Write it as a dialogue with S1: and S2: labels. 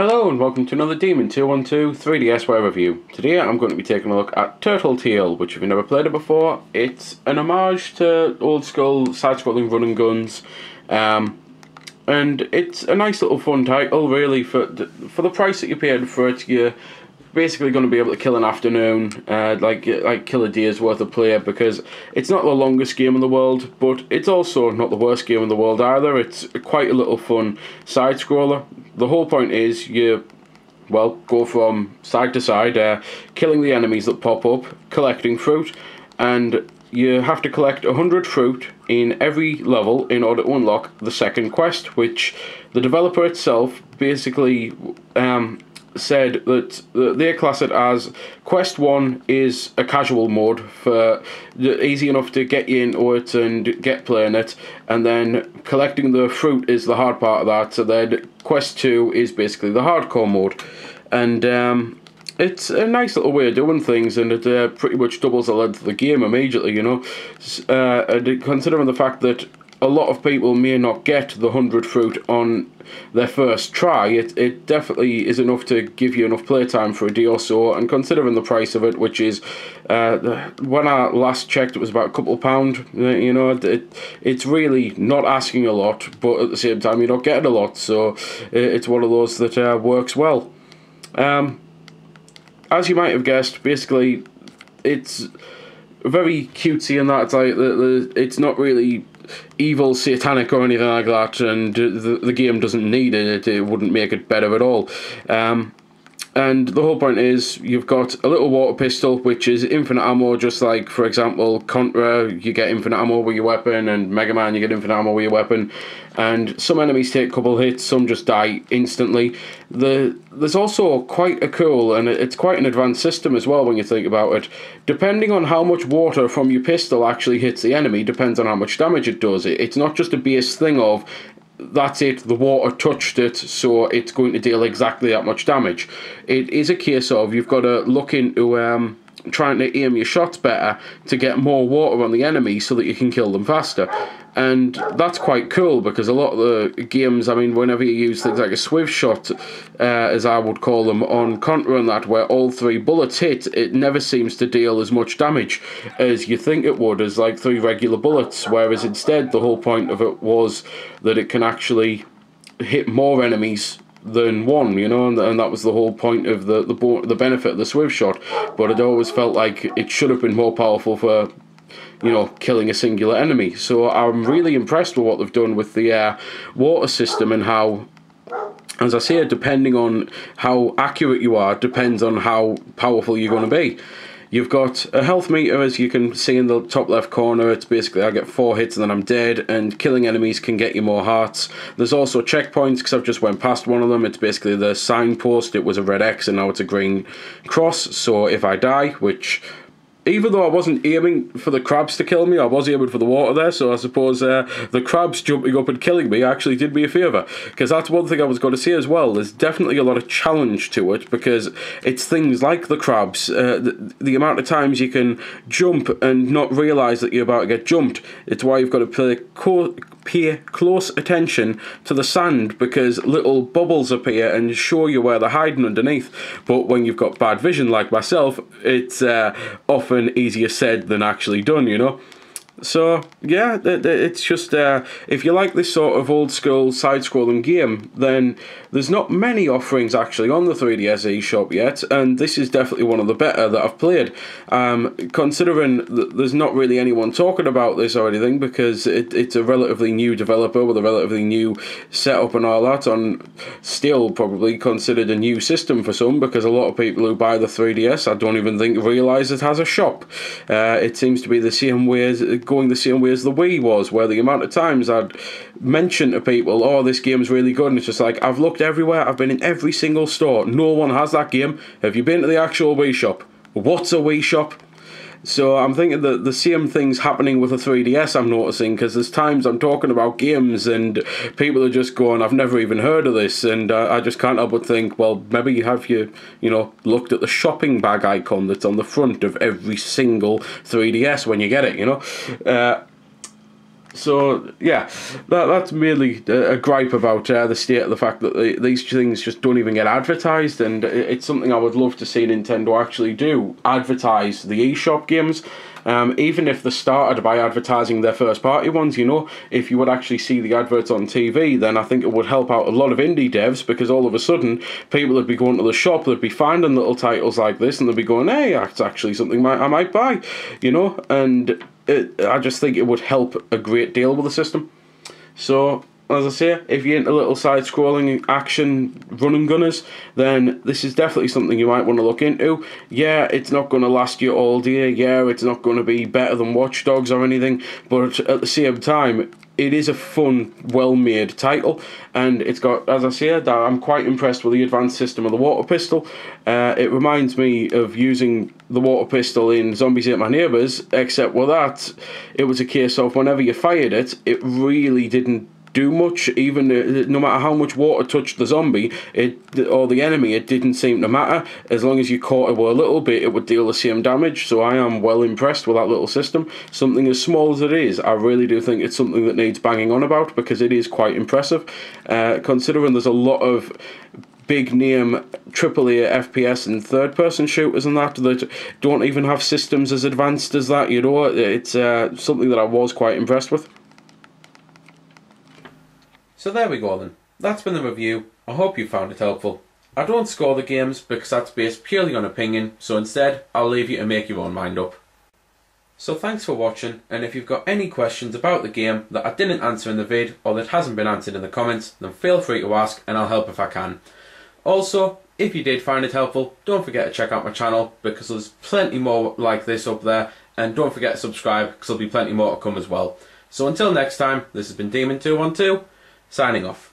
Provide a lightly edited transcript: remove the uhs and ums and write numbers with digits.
S1: Hello and welcome to another Demon 212 3DSWare review. Today I'm going to be taking a look at Turtle Tail, which if you've never played it before, it's an homage to old school side-scrolling run and guns, and it's a nice little fun title really. For the price that you paid for it, you're basically going to be able to kill an afternoon, like kill a day's worth of play, because it's not the longest game in the world, but it's also not the worst game in the world either. It's quite a little fun side-scroller. The whole point is you, well, go from side to side, killing the enemies that pop up, collecting fruit, and you have to collect 100 fruit in every level in order to unlock the second quest, which the developer itself basically said that they class it as Quest 1 is a casual mode for easy enough to get you into it and get playing it, and then collecting the fruit is the hard part of that, so then Quest 2 is basically the hardcore mode. And it's a nice little way of doing things, and it pretty much doubles the length of the game immediately, you know. Considering the fact that a lot of people may not get the 100 fruit on their first try, it definitely is enough to give you enough playtime for a day or so, and considering the price of it, which is, when I last checked, it was about a couple of £, you know, it's really not asking a lot, but at the same time you're not getting a lot, so it's one of those that works well. As you might have guessed, basically, it's very cutesy in that it's like, it's not really evil, satanic or anything like that, and the game doesn't need it. It wouldn't make it better at all. And the whole point is you've got a little water pistol which is infinite ammo, just like, for example, Contra, you get infinite ammo with your weapon, and Mega Man, you get infinite ammo with your weapon, and some enemies take a couple hits, some just die instantly. There's also quite a cool, and it's quite an advanced system as well when you think about it. Depending on how much water from your pistol actually hits the enemy depends on how much damage it does. It's not just a base thing of, that's it, the water touched it, so it's going to deal exactly that much damage. It is a case of you've got to look into trying to aim your shots better to get more water on the enemy so that you can kill them faster. And that's quite cool, because a lot of the games, I mean, whenever you use things like a swift shot, as I would call them, on Contra and that, where all 3 bullets hit, it never seems to deal as much damage as you think it would, as like 3 regular bullets, whereas instead the whole point of it was that it can actually hit more enemies than one, you know, and that was the whole point of the benefit of the swift shot. But it always felt like it should have been more powerful for, you know, killing a singular enemy. So I'm really impressed with what they've done with the water system, and how, as I say, depending on how accurate you are, depends on how powerful you're going to be. You've got a health meter, as you can see in the top left corner. It's basically, I get 4 hits and then I'm dead, and killing enemies can get you more hearts. There's also checkpoints, because I've just went past one of them. It's basically the signpost. It was a red X and now it's a green cross, so if I die, which, even though I wasn't aiming for the crabs to kill me, I was aiming for the water there, so I suppose the crabs jumping up and killing me actually did me a favour, because that's one thing I was going to say as well. There's definitely a lot of challenge to it, because it's things like the crabs, the amount of times you can jump and not realise that you're about to get jumped. It's why you've got to pay close attention to the sand, because little bubbles appear and show you where they're hiding underneath. But when you've got bad vision like myself, it's often easier said than actually done, you know. So yeah, it's just, if you like this sort of old school side-scrolling game, then there's not many offerings actually on the 3DS eShop yet, and this is definitely one of the better that I've played. Considering that there's not really anyone talking about this or anything, because it's a relatively new developer with a relatively new setup and all that, on still probably considered a new system for some, because a lot of people who buy the 3DS, I don't even think realise it has a shop. It seems to be the same way as going the same way as the Wii was, where the amount of times I'd mention to people, oh, this game's really good, and it's just like, I've looked everywhere, I've been in every single store, no one has that game. Have you been to the actual Wii shop? What's a Wii shop? So I'm thinking that the same thing's happening with the 3DS, I'm noticing, because there's times I'm talking about games and people are just going, I've never even heard of this, and I just can't help but think, well, maybe you know, looked at the shopping bag icon that's on the front of every single 3DS when you get it, you know. So yeah, that's merely a gripe about the state of the fact that these things just don't even get advertised, and it's something I would love to see Nintendo actually do, advertise the eShop games. Even if they started by advertising their first party ones, you know, if you would actually see the adverts on TV, then I think it would help out a lot of indie devs, because all of a sudden people would be going to the shop, they'd be finding little titles like this, and they'd be going, hey, that's actually something I might buy, you know, and I just think it would help a great deal with the system. So, as I say, if you're into little side-scrolling action run-and gunners, then this is definitely something you might want to look into. Yeah, it's not going to last you all day. Yeah, it's not going to be better than Watch Dogs or anything, but at the same time, it is a fun, well-made title, and it's got, as I said, I'm quite impressed with the advanced system of the water pistol. It reminds me of using the water pistol in Zombies Ate My Neighbours, except with that, it was a case of whenever you fired it, it really didn't do much. Even no matter how much water touched the zombie or the enemy, it didn't seem to matter. As long as you caught it with a little bit, it would deal the same damage. So I am well impressed with that little system. Something as small as it is, I really do think it's something that needs banging on about, because it is quite impressive, considering there's a lot of big name AAA FPS and third person shooters and that don't even have systems as advanced as that, you know. It's something that I was quite impressed with.
S2: So there we go then, that's been the review. I hope you found it helpful. I don't score the games because that's based purely on opinion, so instead I'll leave you to make your own mind up. So thanks for watching, and if you've got any questions about the game that I didn't answer in the vid or that hasn't been answered in the comments, then feel free to ask and I'll help if I can. Also, if you did find it helpful, don't forget to check out my channel, because there's plenty more like this up there, and don't forget to subscribe because there'll be plenty more to come as well. So until next time, this has been Demon212, signing off.